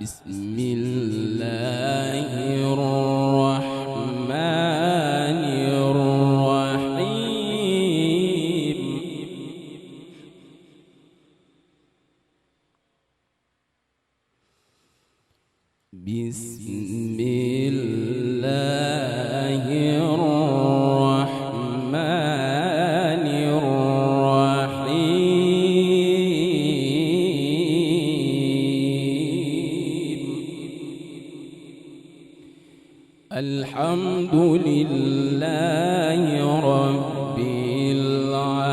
بسم الله الرحمن الرحيم. بسم الله الرحمن الرحيم. الحمد لله رب العالمين.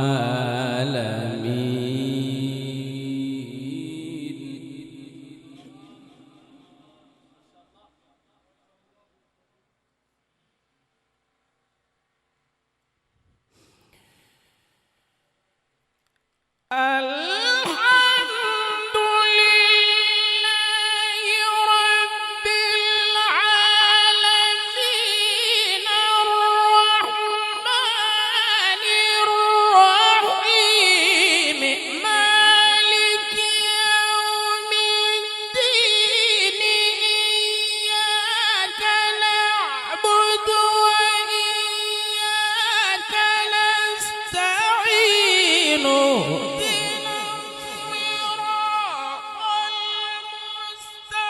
الحمد لله رب العالمين الرحمن الرحيم مالك يوم الدين إياك نعبد وإياك نستعين اهدنا الصراط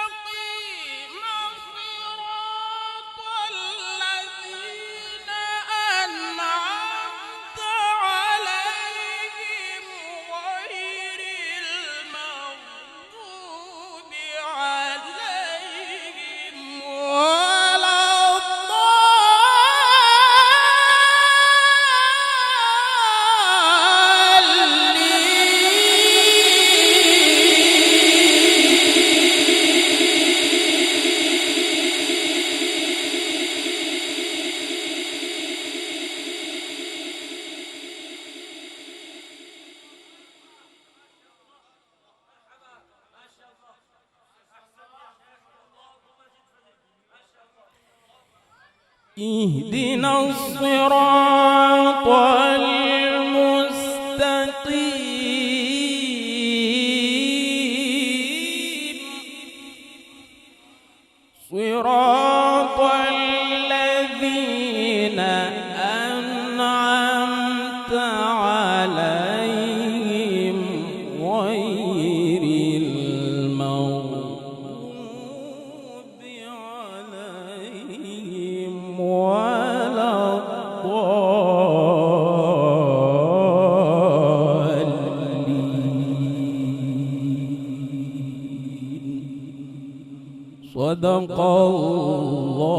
المستقيم صراط الذين أنعمت عليهم غير المغضوب عليهم ولا اهدنا الصراط المستقيم صراط الذين أنعمت عليهم غير المغضوب عليهم ولا الضالين. صدق الله